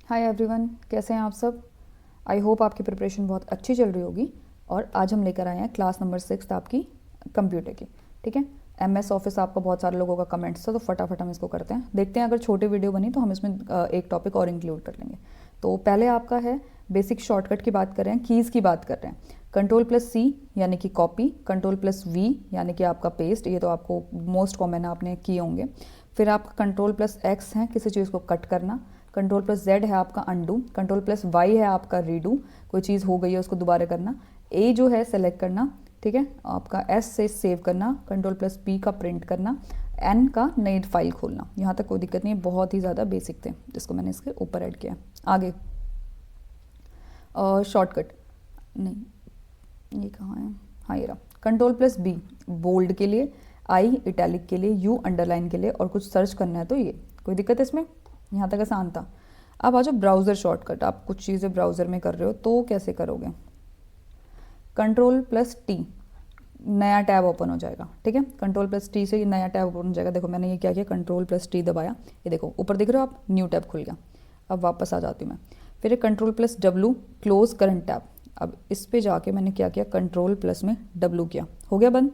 Hi everyone, कैसे हैं आप सब। आई होप आपकी प्रिपरेशन बहुत अच्छी चल रही होगी। और आज हम लेकर आए हैं क्लास नंबर 6 आपकी कंप्यूटर की। ठीक है, MS ऑफिस आपका बहुत सारे लोगों का कमेंट्स था, तो फटाफट हम इसको करते हैं। देखते हैं अगर छोटी वीडियो बनी तो हम इसमें एक टॉपिक और इंक्लूड कर लेंगे। तो पहले आपका है बेसिक शॉर्टकट की बात कर रहे हैं, कीज़ की बात कर रहे हैं। Ctrl+C यानी कि कॉपी, Ctrl+V यानी कि आपका पेस्ट, ये तो आपको मोस्ट कॉमन आपने किए होंगे। फिर आपका Ctrl+X है किसी चीज़ को कट करना, Ctrl+Z है आपका अंडू, Ctrl+Y है आपका रीडू, कोई चीज़ हो गई है उसको दोबारा करना। A जो है सेलेक्ट करना, ठीक है, आपका S से सेव करना, Ctrl+P का प्रिंट करना, N का नई फाइल खोलना। यहाँ तक कोई दिक्कत नहीं है, बहुत ही ज़्यादा बेसिक थे जिसको मैंने इसके ऊपर ऐड किया। आगे शॉर्टकट नहीं, ये कहाँ है, हाँ ये रहा। Ctrl+B बोल्ड के लिए, I इटैलिक के लिए, U अंडरलाइन के लिए, और कुछ सर्च करना है तो ये। कोई दिक्कत है इसमें? यहाँ तक आसान था। अब आ जाओ ब्राउज़र शॉर्टकट। आप कुछ चीज़ें ब्राउज़र में कर रहे हो तो कैसे करोगे? Ctrl+T, नया टैब ओपन हो जाएगा। ठीक है, Ctrl+T से नया टैब ओपन हो जाएगा। देखो मैंने ये क्या किया, Ctrl+T दबाया, ये देखो ऊपर दिख रहे हो आप, न्यू टैब खुल गया। अब वापस आ जाती हूँ मैं, फिर Ctrl+W क्लोज करंट टैब। अब इस पे जाके मैंने क्या किया, Ctrl+W किया, हो गया बंद।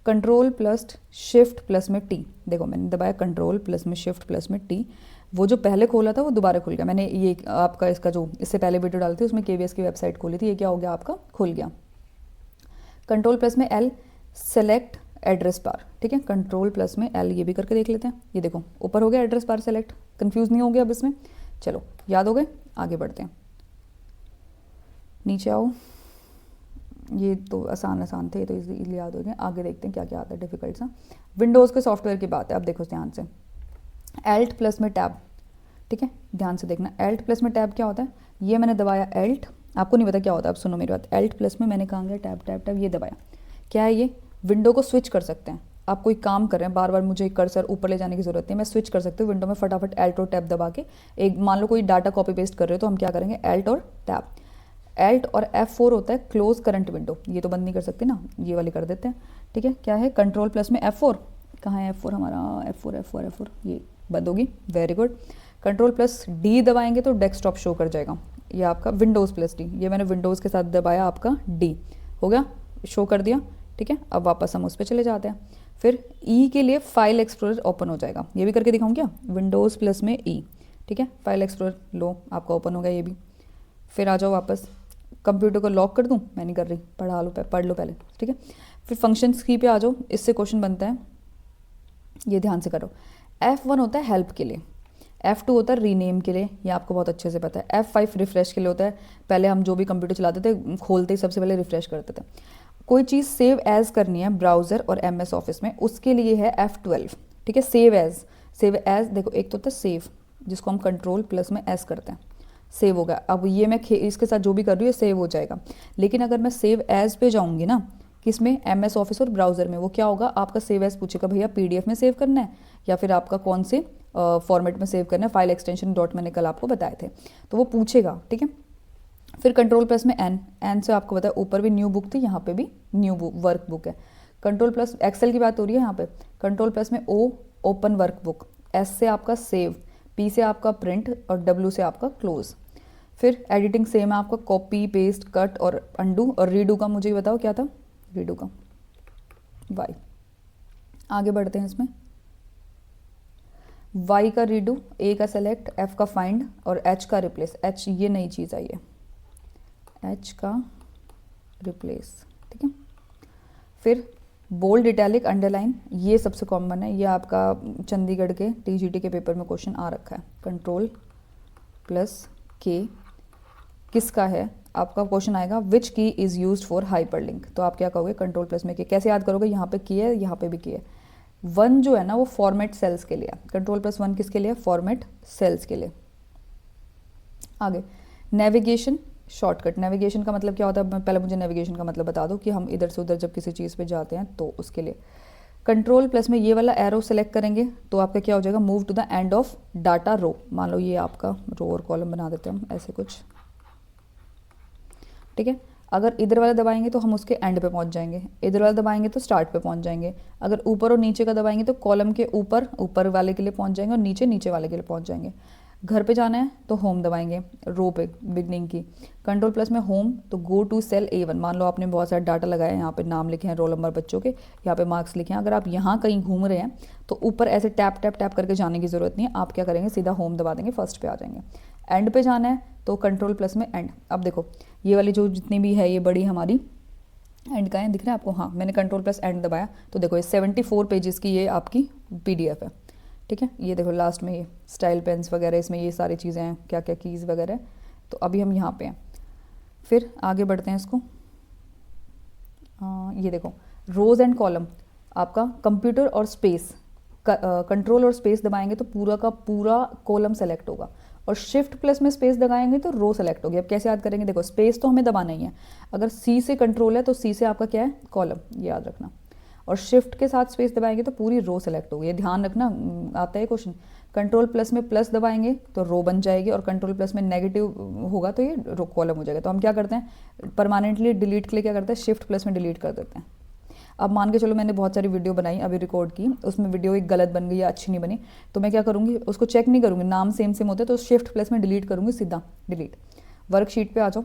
Ctrl+Shift+T, देखो मैंने दबाया Ctrl+Shift+T, वो जो पहले खोला था वो दोबारा खुल गया। मैंने ये आपका इसका जो इससे पहले वीडियो डाली थी उसमें KVS की वेबसाइट खोली थी, ये क्या हो गया आपका, खुल गया। Ctrl+L select address bar. ठीक है, Ctrl+L ये भी करके देख लेते हैं। ये देखो ऊपर हो गया एड्रेस बार सेलेक्ट, कंफ्यूज नहीं हो गया अब इसमें। चलो याद हो गए, आगे बढ़ते हैं। नीचे आओ, ये तो आसान थे, तो इजीली याद हो गए। आगे देखते हैं क्या क्या आता है डिफिकल्ट सा। विंडोज़ के सॉफ्टवेयर की बात है। अब देखो ध्यान से, Alt+ में टैब। ठीक है, ध्यान से देखना, Alt+ में टैब क्या होता है। ये मैंने दबाया Alt, आपको नहीं पता क्या होता है, अब सुनो मेरी बात। Alt+ में मैंने कहा गया टैब टैब टैब, ये दबाया, क्या है ये, विंडो को स्विच कर सकते हैं। आप कोई काम कर रहे हैं, बार बार मुझे कर्सर ऊपर ले जाने की जरूरत नहीं, मैं स्विच कर सकती हूँ विंडो में फटाफट Alt और टैब दबा के। एक मान लो कोई डाटा कॉपी पेस्ट कर रहे हो तो हम क्या करेंगे, Alt और टैब। Alt और F4 होता है क्लोज करंट विंडो, ये तो बंद नहीं कर सकते ना, ये वाली कर देते हैं। ठीक है, क्या है, Ctrl+ में F4, कहाँ है F4 हमारा, F4, ये बंद होगी, वेरी गुड। Ctrl+D दबाएंगे तो डेस्कटॉप शो कर जाएगा, ये आपका Windows+D, ये मैंने विंडोज़ के साथ दबाया, आपका D हो गया, शो कर दिया। ठीक है, अब वापस हम उस पर चले जाते हैं। फिर E के लिए फाइल एक्सप्लोरर ओपन हो जाएगा, ये भी करके दिखाऊँ क्या, Windows+ में E। ठीक है, फाइल एक्सप्लोरर लो आपका ओपन हो गया ये भी। फिर आ जाओ वापस, कंप्यूटर को लॉक कर दूं, मैं नहीं कर रही, पढ़ लो पहले। ठीक है, फिर फंक्शंस की पे आ जाओ, इससे क्वेश्चन बनता है, ये ध्यान से करो। F1 होता है हेल्प के लिए, F2 होता है रीनेम के लिए, ये आपको बहुत अच्छे से पता है। F5 रिफ्रेश के लिए होता है, पहले हम जो भी कंप्यूटर चलाते थे खोलते ही सबसे पहले रिफ्रेश करते थे। कोई चीज़ सेव एज करनी है ब्राउज़र और MS ऑफिस में, उसके लिए है F12। ठीक है, सेव एज देखो, एक तो होता है सेव, जिसको हम Ctrl+S करते हैं, सेव हो गया। अब ये मैं इसके साथ जो भी कर रही हूँ सेव हो जाएगा। लेकिन अगर मैं सेव एज पे जाऊँगी ना, किसमें, MS ऑफिस और ब्राउज़र में, वो क्या होगा, आपका सेव एज पूछेगा भैया PDF में सेव करना है या फिर आपका कौन से फॉर्मेट में सेव करना है, फाइल एक्सटेंशन डॉट मैंने कल आपको बताए थे, तो वो पूछेगा। ठीक है, फिर Ctrl+ में एन से आपको बताया, ऊपर भी न्यू बुक थी, यहाँ पे भी न्यू बुक वर्क बुक है। Ctrl+ एक्सेल की बात हो रही है यहाँ पे, Ctrl+ में O open work book, S से आपका सेव, P से आपका प्रिंट और W से आपका क्लोज। फिर एडिटिंग सेम है आपका, कॉपी पेस्ट कट और अंडू। और रीडू का मुझे बताओ क्या था, रीडू का Y। आगे बढ़ते हैं इसमें, Y का रीडू, A का सेलेक्ट, F का फाइंड और H का रिप्लेस। H ये नई चीज़ आई है, H का रिप्लेस। ठीक है, फिर बोल्ड इटैलिक अंडरलाइन, ये सबसे कॉमन है, ये आपका चंडीगढ़ के TGT के पेपर में क्वेश्चन आ रखा है। Ctrl+K किसका है, आपका क्वेश्चन आएगा विच की इज़ यूज्ड फॉर हाइपरलिंक, तो आप क्या कहोगे, Ctrl+ में की। कैसे याद करोगे, यहाँ पे की है, यहाँ पे भी की है। 1 जो है ना वो फॉर्मेट सेल्स के लिए, Ctrl+1 किसके लिए, फॉर्मेट सेल्स के लिए। आगे नेविगेशन शॉर्टकट, नेविगेशन का मतलब क्या होता है, पहले मुझे नेविगेशन का मतलब बता दो कि हम इधर से उधर जब किसी चीज़ पे जाते हैं तो उसके लिए। Ctrl+ में ये वाला एरो सेलेक्ट करेंगे तो आपका क्या हो जाएगा, move to the end of data row. मान लो ये आपका रो और कॉलम बना देते हैं हम ऐसे कुछ। ठीक है, अगर इधर वाला दबाएंगे तो हम उसके एंड पे पहुंच जाएंगे, इधर वाला दबाएंगे तो स्टार्ट पे पहुंच जाएंगे। अगर ऊपर और नीचे का दबाएंगे तो कॉलम के ऊपर वाले के लिए पहुंच जाएंगे और नीचे वाले के लिए पहुंच जाएंगे। घर पे जाना है तो होम दबाएंगे, रो पे बिगनिंग की। कंट्रोल प्लस में होम तो गो टू सेल A1। मान लो आपने बहुत सारा डाटा लगाया है, यहाँ पे नाम लिखे हैं, रोल नंबर बच्चों के, यहाँ पे मार्क्स लिखे हैं। अगर आप यहाँ कहीं घूम रहे हैं तो ऊपर ऐसे टैप टैप टैप करके जाने की ज़रूरत नहीं है, आप क्या करेंगे सीधा होम दबा देंगे, फर्स्ट पे आ जाएंगे। एंड पे जाना है तो कंट्रोल प्लस में एंड। अब देखो ये वाली जो जितनी भी है ये बड़ी हमारी एंड का है, दिख रहा है आपको? हाँ, मैंने कंट्रोल प्लस एंड दबाया तो देखो ये 74 पेजेस की ये आपकी PDF है, ठीक है। ये देखो लास्ट में ये स्टाइल पेन्स वगैरह, इसमें ये सारी चीज़ें हैं, क्या क्या कीज़ वगैरह। तो अभी हम यहाँ पे हैं, फिर आगे बढ़ते हैं इसको। ये देखो रोज़ एंड कॉलम, आपका कंप्यूटर और स्पेस, कंट्रोल और स्पेस दबाएंगे तो पूरा का पूरा कॉलम सेलेक्ट होगा, और शिफ्ट प्लस में स्पेस दबाएंगे तो रो सेलेक्ट होगी। अब कैसे याद करेंगे? देखो स्पेस तो हमें दबाना ही है, अगर C से कंट्रोल है तो C से आपका क्या है? कॉलम, ये याद रखना। और शिफ्ट के साथ स्पेस दबाएंगे तो पूरी रो सेलेक्ट होगी, ये ध्यान रखना, आता है क्वेश्चन। कंट्रोल प्लस में प्लस दबाएंगे तो रो बन जाएगी, और कंट्रोल प्लस में नेगेटिव होगा तो ये रो कॉलम हो जाएगा। तो हम क्या करते हैं, परमानेंटली डिलीट के लिए क्या करते हैं, शिफ्ट प्लस में डिलीट कर देते हैं। अब मान के चलो मैंने बहुत सारी वीडियो बनाई, अभी रिकॉर्ड की, उसमें वीडियो एक गलत बन गई या अच्छी नहीं बनी, तो मैं क्या करूँगी, उसको चेक नहीं करूँगी, नाम सेम सेम होता है तो शिफ्ट प्लस में डिलीट करूँगी, सीधा डिलीट। वर्कशीट पे आ जाओ,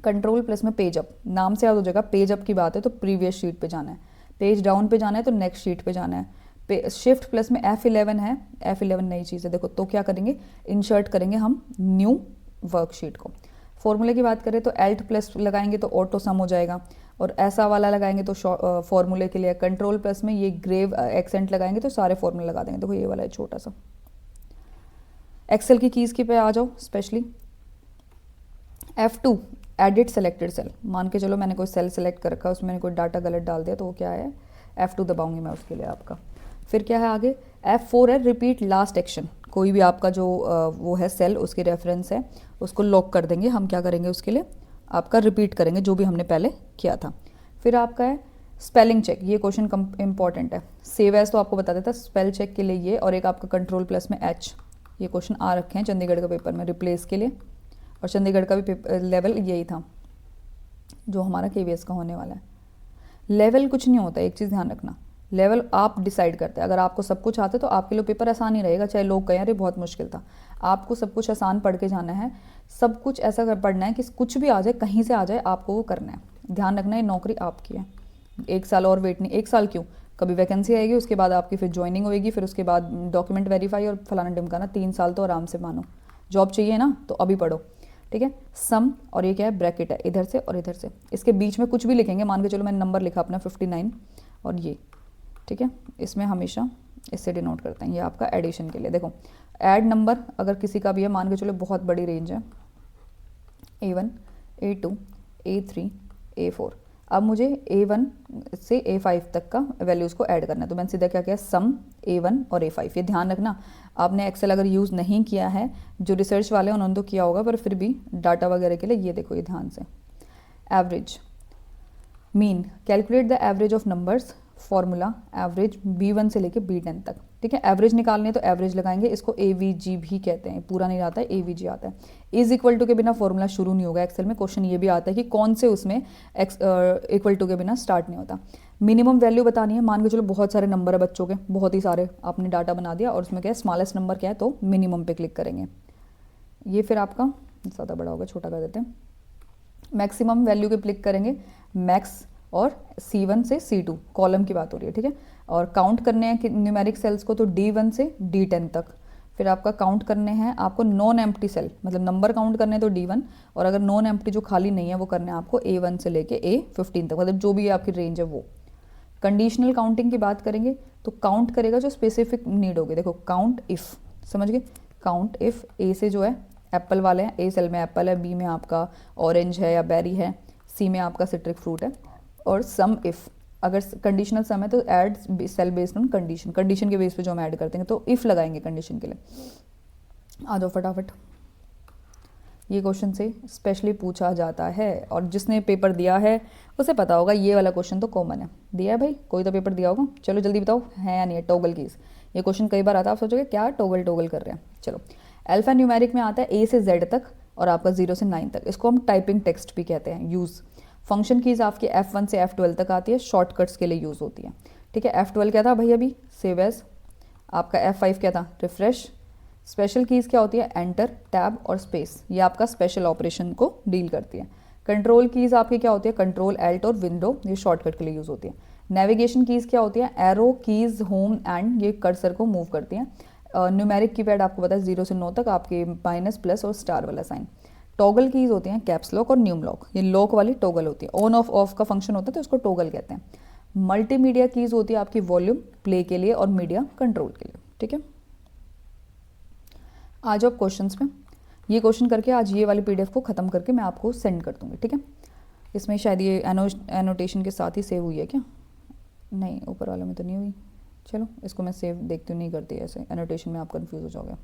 कंट्रोल प्लस में पेज अप, नाम से याद हो जाएगा, पेज अप की बात है तो प्रीवियस शीट पे जाना है, पेज डाउन पे जाना है तो नेक्स्ट शीट पे जाना है। शिफ्ट प्लस में F11 है, F11 नई चीज़ है देखो, तो क्या करेंगे, इंसर्ट करेंगे हम न्यू वर्कशीट को। फॉर्मूले की बात करें तो एल्ट प्लस लगाएंगे तो ऑटो सम हो जाएगा, और ऐसा वाला लगाएंगे तो फॉर्मूले के लिए। कंट्रोल प्लस में ये ग्रेव एक्सेंट लगाएंगे तो सारे फॉर्मूले लगा देंगे। देखो ये वाला है छोटा सा। एक्सेल की कीज़ की पे आ जाओ, specially F2 edit selected cell, मान के चलो मैंने कोई सेल सेलेक्ट कर रखा है, उसमें मैंने कोई डाटा गलत डाल दिया तो वो क्या है, F2 दबाऊंगी मैं उसके लिए आपका। फिर क्या है आगे, F4 है रिपीट लास्ट एक्शन, कोई भी आपका जो वो है सेल, उसकी रेफरेंस है, उसको लॉक कर देंगे। हम क्या करेंगे उसके लिए, आपका रिपीट करेंगे जो भी हमने पहले किया था। फिर आपका है स्पेलिंग चेक, ये क्वेश्चन इंपॉर्टेंट है। सेव एज तो आपको बता देता, स्पेल चेक के लिए ये, और एक आपका कंट्रोल प्लस में H, ये क्वेश्चन आ रखे हैं चंडीगढ़ का पेपर में, रिप्लेस के लिए। और चंडीगढ़ का भी लेवल यही था जो हमारा KVS का होने वाला है। लेवल कुछ नहीं होता, एक चीज़ ध्यान रखना, लेवल आप डिसाइड करते हैं। अगर आपको सब कुछ आता है तो आपके लिए पेपर आसान ही रहेगा, चाहे लोग कहें अरे बहुत मुश्किल था। आपको सब कुछ आसान पढ़ के जाना है, सब कुछ ऐसा कर पढ़ना है कि कुछ भी आ जाए, कहीं से आ जाए, आपको वो करना है। ध्यान रखना, ये नौकरी आपकी है। 1 साल और वेट नहीं, 1 साल क्यों, कभी वैकेंसी आएगी, उसके बाद आपकी फिर ज्वाइनिंग होएगी, फिर उसके बाद डॉक्यूमेंट वेरीफाई और फलाना ढिमकाना, 3 साल तो आराम से मानो। जॉब चाहिए ना तो अभी पढ़ो, ठीक है। सम, और ये क्या है, ब्रैकेट है, इधर से और इधर से, इसके बीच में कुछ भी लिखेंगे। मान के चलो मैंने नंबर लिखा अपना 59 और ये, ठीक है, इसमें हमेशा इससे डिनोट करते हैं। ये आपका एडिशन के लिए। देखो ऐड नंबर अगर किसी का भी है, मान के चलो बहुत बड़ी रेंज है, A1 A2 A3 A4, अब मुझे A1 से A5 तक का वैल्यूज़ को ऐड करना है, तो मैंने सीधा क्या किया, सम A1 और A5। ये ध्यान रखना, आपने एक्सेल अगर यूज़ नहीं किया है, जो रिसर्च वाले उन्होंने तो किया होगा, पर फिर भी डाटा वगैरह के लिए ये देखो, ये ध्यान से। Average, mean, calculate the average of numbers, formula average B1 से लेके B10 तक, ठीक है। एवरेज निकालने तो एवरेज लगाएंगे, इसको AVG भी कहते हैं, पूरा नहीं आता है, AVG आता है। इज इक्वल टू के बिना फॉर्मूला शुरू नहीं होगा एक्सेल में। क्वेश्चन ये भी आता है कि कौन से उसमें इक्वल टू के बिना स्टार्ट नहीं होता। मिनिमम वैल्यू बतानी है, मान के चलो बहुत सारे नंबर है बच्चों के, बहुत ही सारे, आपने डाटा बना दिया और उसमें क्या है, स्मॉलेस्ट नंबर क्या है, तो मिनिमम पे क्लिक करेंगे। ये फिर आपका ज़्यादा बड़ा होगा, छोटा कर देते हैं। मैक्सिमम वैल्यू के क्लिक करेंगे, मैक्स, और C1 से C2 कॉलम की बात हो रही है, ठीक है। और काउंट करने हैं कि न्यूमेरिक सेल्स को, तो D1 से D10 तक। फिर आपका काउंट करने हैं आपको नॉन एम्प्टी सेल, मतलब नंबर काउंट करने हैं तो D1, और अगर नॉन एम्प्टी जो खाली नहीं है वो करने हैं आपको A1 से लेके A15 तक, मतलब जो भी आपकी रेंज है वो। कंडीशनल काउंटिंग की बात करेंगे तो काउंट करेगा जो स्पेसिफिक नीड होगी। देखो काउंट इफ़, समझ गए, काउंट इफ़ A से जो है एप्पल वाले हैं, A सेल में एप्पल है, B में आपका ऑरेंज है या बेरी है, C में आपका सिट्रिक फ्रूट है। और सम इफ़, अगर कंडीशनल सम है तो add cell based on condition, condition के बेस पे जो हम ऐड करते हैं, तो इफ़ लगाएंगे कंडीशन के लिए। आ जाओ फटाफट, ये क्वेश्चन से स्पेशली पूछा जाता है, और जिसने पेपर दिया है उसे पता होगा, ये वाला क्वेश्चन तो कॉमन है। दिया है भाई, कोई तो पेपर दिया होगा, चलो जल्दी बताओ है या नहीं है। टॉगल कीज, ये क्वेश्चन कई बार आता है, आप सोचोगे क्या टॉगल टॉगल कर रहे हैं। चलो, अल्फा न्यूमेरिक में आता है A से Z तक और आपका 0 से 9 तक, इसको हम टाइपिंग टेक्स्ट भी कहते हैं। यूज़ फंक्शन कीज़ आपकी F1 से F12 तक आती है, शॉर्टकट्स के लिए यूज़ होती है, ठीक है। F12 क्या था भाई, अभी सेव एज, आपका F5 क्या था, रिफ्रेश, स्पेशल कीज़ क्या होती है, एंटर, टैब और स्पेस, ये आपका स्पेशल ऑपरेशन को डील करती है। कंट्रोल कीज़ आपकी क्या होती है, कंट्रोल, एल्ट और विंडो, ये शॉर्टकट के लिए यूज़ होती है। नेविगेशन कीज़ क्या होती है, एरो कीज़, होम एंड, ये कर्सर को मूव करती हैं। न्यूमेरिक कीपैड आपको पता है 0 से 9 तक, आपके माइनस, प्लस और स्टार वाला साइन। टॉगल कीज़ होती हैं कैप्स लॉक और न्यूम लॉक, ये लॉक वाली टॉगल होती है, ऑन ऑफ का फंक्शन होता है तो इसको टॉगल कहते हैं। मल्टीमीडिया कीज़ होती है आपकी वॉल्यूम प्ले के लिए और मीडिया कंट्रोल के लिए। ठीक है, आ जाओ क्वेश्चंस में। ये क्वेश्चन करके आज ये वाली पीडीएफ को ख़त्म करके मैं आपको सेंड कर दूँगी। ठीक है, इसमें शायद ये एनोटेशन के साथ ही सेव हुई है क्या, नहीं ऊपर वाले में तो नहीं हुई। चलो इसको मैं सेव देखती हूँ, नहीं करती ऐसे, एनोटेशन में आप कंफ्यूज हो जाओगे।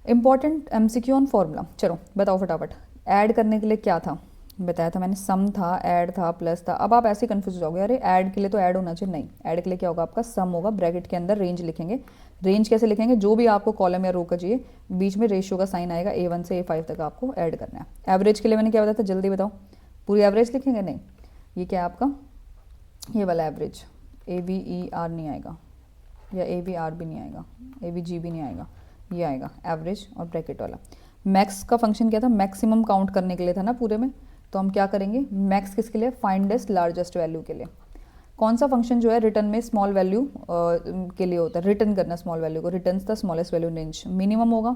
इंपॉर्टेंट एमसीक्यू ऑन फॉर्मूला, चलो बताओ फटाफट। ऐड करने के लिए क्या था, बताया था मैंने, सम था, ऐड था, प्लस था। अब आप ऐसे कंफ्यूज हो जाओगे, अरे ऐड के लिए तो ऐड होना चाहिए, नहीं, ऐड के लिए क्या होगा आपका सम होगा, ब्रैकेट के अंदर रेंज लिखेंगे। रेंज कैसे लिखेंगे, जो भी आपको कॉलम या रो का चाहिए, बीच में रेशियो का साइन आएगा, A1 से A5 तक आपको ऐड करना है। एवरेज के लिए मैंने क्या बताया था, जल्दी बताओ, पूरी एवरेज लिखेंगे, नहीं, ये क्या है आपका, ये वाला एवरेज, AVER नहीं आएगा, या AVR भी नहीं आएगा, AVG भी नहीं आएगा, ये आएगा एवरेज और ब्रैकेट वाला। मैक्स का फंक्शन क्या था, मैक्सिमम काउंट करने के लिए था ना पूरे में, तो हम क्या करेंगे, मैक्स किसके लिए, फाइंडेस्ट लार्जेस्ट वैल्यू के लिए। कौन सा फंक्शन जो है रिटर्न में स्मॉल वैल्यू के लिए होता है, रिटर्न करना स्मॉल वैल्यू को, return the smallest value range, minimum होगा,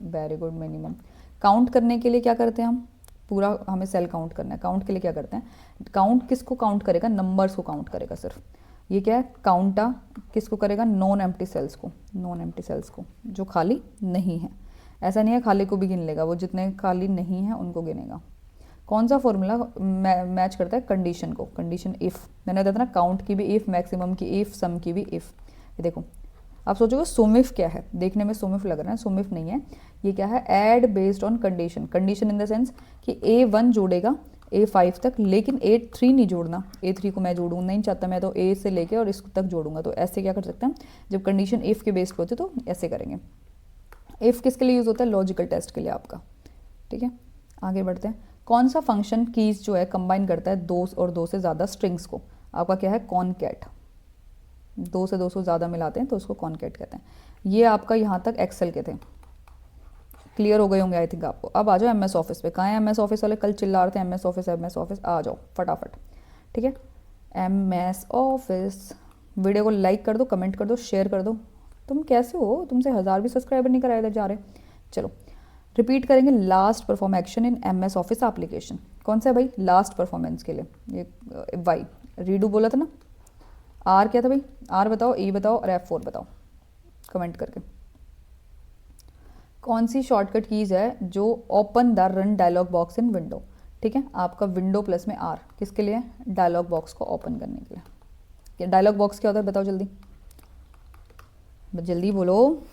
वेरी गुड, मिनिमम। काउंट करने के लिए क्या करते हैं हम, पूरा हमें सेल काउंट करना है, काउंट के लिए क्या करते हैं, काउंट किसको काउंट करेगा, नंबर्स को काउंट करेगा सिर्फ। ये क्या है, काउंटा किसको करेगा, नॉन एम्प्टी सेल्स को, नॉन एम्प्टी सेल्स को, जो खाली नहीं है। ऐसा नहीं है खाली को भी गिन लेगा, वो जितने खाली नहीं है उनको गिनेगा। कौन सा फॉर्मूला मैच करता है कंडीशन को, कंडीशन इफ़, मैंने बताया था ना, काउंट की भी इफ़, मैक्सिमम की इफ़, सम की भी इफ़। ये देखो, आप सोचोगे सोमिफ क्या है, देखने में सोमिफ लग रहा है, सोमिफ नहीं है, ये क्या है, add based on condition. Condition in the sense कि A1 जोड़ेगा A5 तक, लेकिन A3 नहीं जोड़ना, A3 को मैं जोड़ूँ नहीं चाहता, मैं तो A से लेके और इस तक जोड़ूंगा। तो ऐसे क्या कर सकते हैं, जब कंडीशन इफ़ के बेस्ड होती है तो ऐसे करेंगे। इफ़ किसके लिए यूज़ होता है, लॉजिकल टेस्ट के लिए आपका। ठीक है, आगे बढ़ते हैं। कौन सा फंक्शन कीज़ जो है कंबाइन करता है 2 और 2 से ज़्यादा स्ट्रिंग्स को, आपका क्या है, कॉनकैट। 2 से 2 से ज़्यादा मिलाते हैं तो उसको कॉनकैट कहते हैं। ये आपका यहाँ तक एक्सेल के थे, क्लियर हो गए होंगे आई थिंक आपको। अब आ जाओ MS ऑफिस पे, कहाँ है MS ऑफिस वाले, कल चिल्ला रहे थे MS ऑफिस, MS ऑफिस, आ जाओ फटाफट। ठीक है, MS ऑफिस, वीडियो को लाइक कर दो, कमेंट कर दो, शेयर कर दो। तुम कैसे हो, तुमसे 1000 भी सब्सक्राइबर नहीं कराए इधर जा रहे। चलो रिपीट करेंगे, last perform action in MS office application, कौन सा है भाई, लास्ट परफॉर्मेंस के लिए, ये वाई, रीडू बोला था ना, R क्या था भाई, R बताओ, E बताओ और F4 बताओ कमेंट करके। कौन सी शॉर्टकट कीज़ है जो open the run dialogue box in window. ठीक है, आपका विंडो प्लस में R किसके लिए, डायलॉग बॉक्स को ओपन करने के लिए। डायलॉग बॉक्स क्या होता है बताओ जल्दी, जल्दी बोलो।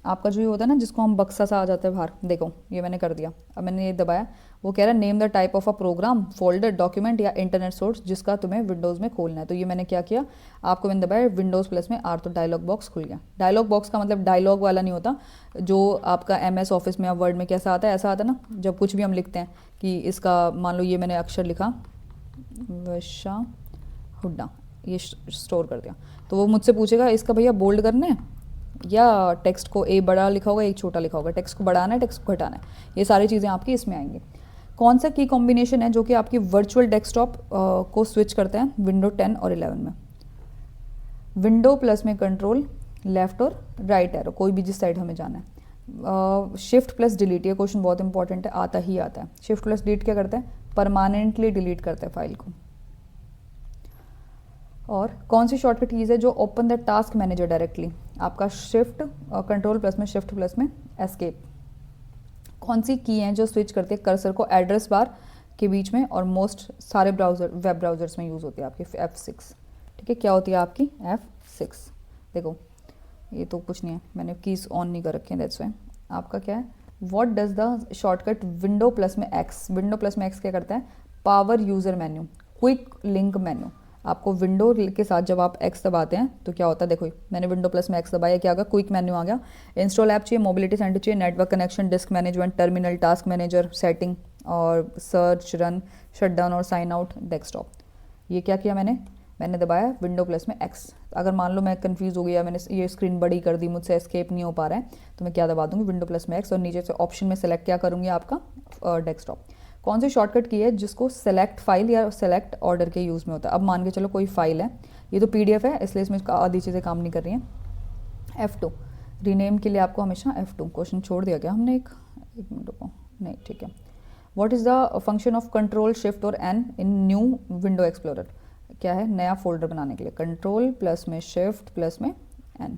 आपका जो ये होता है ना, जिसको हम बक्सा सा आ जाता है बाहर, देखो ये मैंने कर दिया, अब मैंने ये दबाया, वो कह रहा है name the type of a program, folder, document या इंटरनेट सोर्स जिसका तुम्हें विंडोज़ में खोलना है। तो ये मैंने क्या किया, आपको मैंने दबाया विंडोज़ प्लस में R, तो डायलॉग बॉक्स खुल गया। डायलॉग बॉक्स का मतलब डायलॉग वाला नहीं होता, जो आपका MS ऑफिस में या वर्ड में कैसा आता है, ऐसा आता है ना, जब कुछ भी हम लिखते हैं कि इसका, मान लो ये मैंने अक्षर लिखा वशा हुड्डा, ये स्टोर कर दिया, तो वो मुझसे पूछेगा इसका भैया बोल्ड करना है या टेक्स्ट को A बड़ा लिखा होगा, एक छोटा लिखा होगा, टेक्स्ट को बढ़ाना है, टेक्स्ट को घटाना है, ये सारी चीज़ें आपकी इसमें आएंगी। कौन सा की कॉम्बिनेशन है जो कि आपकी वर्चुअल डेस्कटॉप को स्विच करते हैं विंडो 10 और 11 में। विंडो प्लस में कंट्रोल, लेफ्ट और राइट एरो, कोई भी जिस साइड हमें जाना है। शिफ्ट प्लस डिलीट, ये क्वेश्चन बहुत इंपॉर्टेंट है, आता ही आता है। शिफ्ट प्लस डिलीट क्या करता है, परमानेंटली डिलीट करता है फाइल को। और कौन सी शॉर्टकट कीज़ है जो open the task manager directly, आपका शिफ्ट, कंट्रोल प्लस में शिफ्ट प्लस में एस्केप। कौन सी की हैं जो स्विच करती है कर्सर को एड्रेस बार के बीच में, और मोस्ट सारे ब्राउज़र, वेब ब्राउज़र्स में यूज़ होती है आपकी F6। ठीक है, क्या होती है आपकी F6। देखो ये तो कुछ नहीं है, मैंने कीज़ ऑन नहीं कर रखे हैं, दैट्स वाई। आपका क्या है, what does the shortcut window plus में X, विंडो प्लस में X क्या करता है, power user menu, quick link menu. आपको विंडो के साथ जब आप X दबाते हैं तो क्या होता है, देखो मैंने विंडो प्लस में X दबाया, क्या आ गया, क्विक मेन्यू आ गया। इंस्टॉल ऐप चाहिए, मोबिलिटी सेंटर चाहिए, network connection, disc management, terminal, task manager, setting और सर्च, रन, शटडाउन और साइन आउट, डेस्कटॉप। ये क्या किया मैंने, मैंने दबाया विंडो प्लस में एक्स। अगर मान लो मैं कंफ्यूज हो गया, मैंने ये स्क्रीन बड़ी कर दी, मुझसे एस्केप नहीं हो पा रहा है, तो मैं क्या दबा दूंगी विंडो प्लस में एक्स और नीचे से ऑप्शन में सेलेक्ट क्या करूँगी आपका डेस्कटॉप। कौन सी शॉर्टकट की है जिसको सेलेक्ट फाइल या सेलेक्ट ऑर्डर के यूज़ में होता है। अब मान के चलो कोई फाइल है, ये तो PDF है इसलिए इसमें आधी चीज़ें काम नहीं कर रही हैं। F2 रीनेम के लिए आपको हमेशा F2। क्वेश्चन छोड़ दिया क्या हमने एक मिनट रुको, नहीं ठीक है। What is the function of control shift और N इन न्यू विंडो एक्सप्लोरर। क्या है, नया फोल्डर बनाने के लिए कंट्रोल प्लस में शिफ्ट प्लस में N।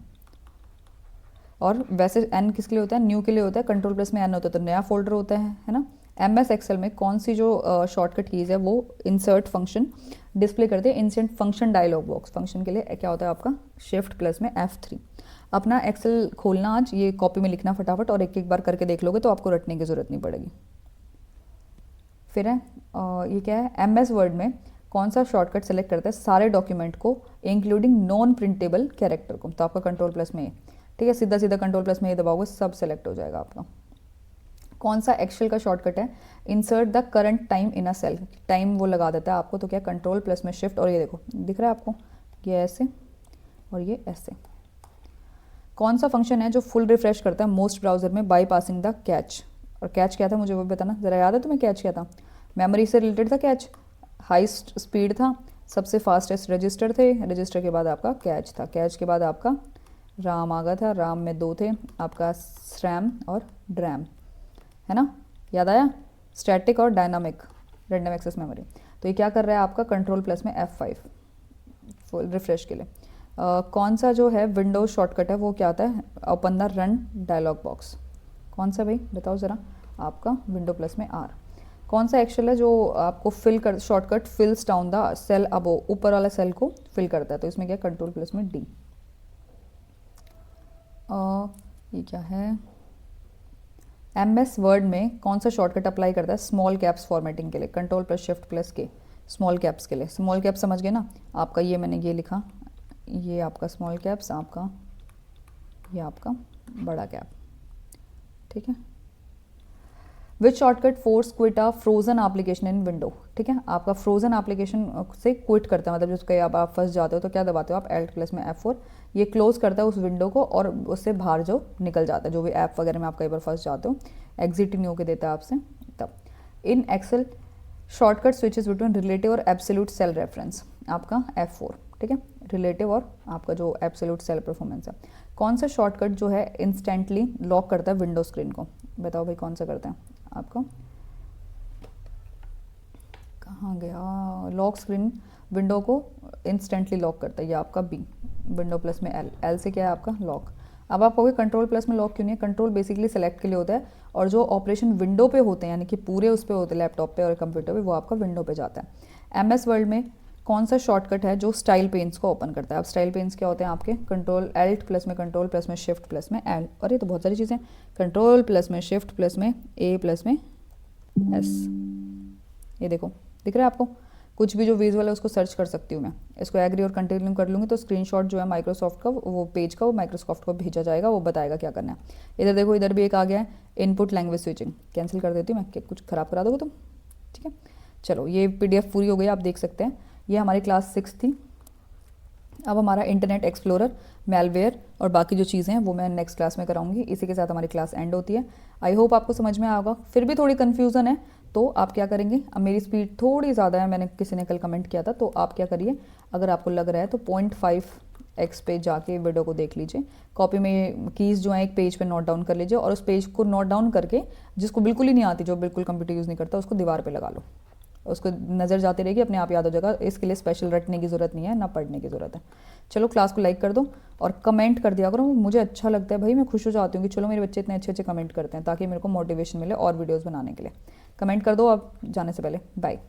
और वैसे N किसके लिए होता है, न्यू के लिए होता है, कंट्रोल प्लस में N होता है तो नया फोल्डर होता है ना। MS एक्सेल में कौन सी जो शॉर्टकट कीज़ है वो इंसर्ट फंक्शन डिस्प्ले करते हैं, insert function dialog box. Function के लिए क्या होता है आपका शिफ्ट प्लस में F3। अपना एक्सेल खोलना आज, ये कॉपी में लिखना फटाफट और एक एक बार करके देख लोगे तो आपको रटने की ज़रूरत नहीं पड़ेगी। फिर है ये क्या है, MS वर्ड में कौन सा शॉर्टकट सेलेक्ट करता है सारे डॉक्यूमेंट को इंक्लूडिंग नॉन प्रिंटेबल कैरेक्टर को, तो आपका कंट्रोल प्लस में, ठीक है, सीधा सीधा कंट्रोल प्लस में ये दबाओगे सब सेलेक्ट हो जाएगा आपका। कौन सा एक्सेल का शॉर्टकट है insert the current time in a cell, time वो लगा देता है आपको, तो क्या कंट्रोल प्लस में शिफ्ट और ये देखो दिख रहा है आपको, ये ऐसे और ये ऐसे। कौन सा फंक्शन है जो फुल रिफ्रेश करता है मोस्ट ब्राउजर में बाई पासिंग द कैच, और कैच क्या था मुझे वो बताना ज़रा, याद है तुम्हें कैच क्या था, मेमोरी से रिलेटेड था कैच, हाईस्ट स्पीड था, सबसे फास्टेस्ट रजिस्टर थे, रजिस्टर के बाद आपका कैच था, कैच के बाद आपका राम आ गया था, राम में 2 थे आपका स्रैम और ड्रैम, है ना, याद आया, स्टैटिक और डायनामिक रैंडम एक्सेस मेमोरी। तो ये क्या कर रहा है आपका कंट्रोल प्लस में F5 फुल रिफ्रेश के लिए। कौन सा जो है विंडोज शॉर्टकट है वो क्या आता है, open the run dialogue box, कौन सा भाई बताओ ज़रा, आपका विंडो प्लस में R। कौन सा एक्सेल है जो आपको फिल कर, शॉर्टकट फिल्स डाउन द सेल अबो, ऊपर वाला सेल को फिल करता है, तो इसमें क्या कंट्रोल प्लस में D। ये क्या है, MS वर्ड में कौन सा शॉर्टकट अप्लाई करता है स्मॉल कैप्स फॉर्मेटिंग के लिए, control plus shift plus K, small caps के लिए। स्मॉल कैप्स समझ गए ना आपका, ये मैंने ये लिखा, ये आपका स्मॉल कैप्स, आपका ये आपका बड़ा कैप, ठीक है। विच shortcut force quit a frozen application in window, ठीक है, आपका फ्रोजन एप्लीकेशन से क्विट करता है, मतलब जिसके अब आप फंस जाते हो तो क्या दबाते हो आप Alt प्लस में F4, ये क्लोज करता है उस विंडो को और उससे बाहर जो निकल जाता है, जो भी ऐप वगैरह में आप कई बार फंस जाते हो, एग्जिट नहीं होके देता है आपसे तब। In Excel shortcut switches between relative और एब्सोल्यूट सेल रेफरेंस, आपका F4, ठीक है, रिलेटिव और आपका जो एब्सोल्यूट सेल परफॉर्मेंस है। कौन सा शॉर्टकट जो है इंस्टेंटली लॉक करता है विंडो स्क्रीन को, बताओ भाई कौन सा करता है आपका, कहाँ गया, लॉक स्क्रीन विंडो को इंस्टेंटली लॉक करता है, ये आपका B, विंडो प्लस में L से क्या है आपका लॉक। अब आप कहोगे कंट्रोल प्लस में लॉक क्यों नहीं है, कंट्रोल बेसिकली सेलेक्ट के लिए होता है और जो ऑपरेशन विंडो पे होते हैं यानी कि पूरे उस पे होते हैं लैपटॉप पे और कंप्यूटर पे, वो आपका विंडो पे जाता है। MS वर्ड में कौन सा शॉर्टकट है जो स्टाइल पेन्स को ओपन करता है। अब स्टाइल पेन्स क्या होते हैं आपके, कंट्रोल Alt प्लस में शिफ्ट प्लस में L, और ये तो बहुत सारी चीज़ें, कंट्रोल प्लस में शिफ्ट प्लस में A प्लस में S, ये देखो दिख रहा है आपको, कुछ भी जो विजुअल है उसको सर्च कर सकती हूँ मैं, इसको एग्री और कंटिन्यू कर लूँगी तो स्क्रीनशॉट जो है माइक्रोसॉफ्ट का वो पेज का वो माइक्रोसॉफ्ट को भेजा जाएगा, वो बताएगा क्या करना है। इधर देखो इधर भी एक आ गया है इनपुट लैंग्वेज स्विचिंग, कैंसिल कर देती हूँ मैं, कुछ ख़राब करा दोगे तुम, ठीक है। चलो ये PDF पूरी हो गई, आप देख सकते हैं, ये हमारी क्लास 6 थी। अब हमारा इंटरनेट एक्सप्लोरर, मेलवेयर और बाकी जो चीज़ें हैं वो मैं नेक्स्ट क्लास में कराऊंगी। इसी के साथ हमारी क्लास एंड होती है। आई होप आपको समझ में आएगा, फिर भी थोड़ी कन्फ्यूज़न है तो आप क्या करेंगे, अब मेरी स्पीड थोड़ी ज़्यादा है, मैंने किसी ने कल कमेंट किया था, तो आप क्या करिए, अगर आपको लग रहा है तो 0.5x पे जाके वीडियो को देख लीजिए, कॉपी में कीज़ जो है एक पेज पे नोट डाउन कर लीजिए और उस पेज को नोट डाउन करके जिसको बिल्कुल ही नहीं आती, जो बिल्कुल कंप्यूटर यूज़ नहीं करता, उसको दीवार पे लगा लो, उसको नज़र जाती रहेगी, अपने आप याद हो जाएगा। इसके लिए स्पेशल रटने की ज़रूरत नहीं है, ना पढ़ने की ज़रूरत है। चलो क्लास को लाइक कर दो और कमेंट कर दिया करो, मुझे अच्छा लगता है भाई, मैं खुश हो जाती हूँ कि चलो मेरे बच्चे इतने अच्छे अच्छे कमेंट करते हैं, ताकि मेरे को मोटिवेशन मिले और वीडियोज़ बनाने के लिए। कमेंट कर दो अब जाने से पहले, बाय।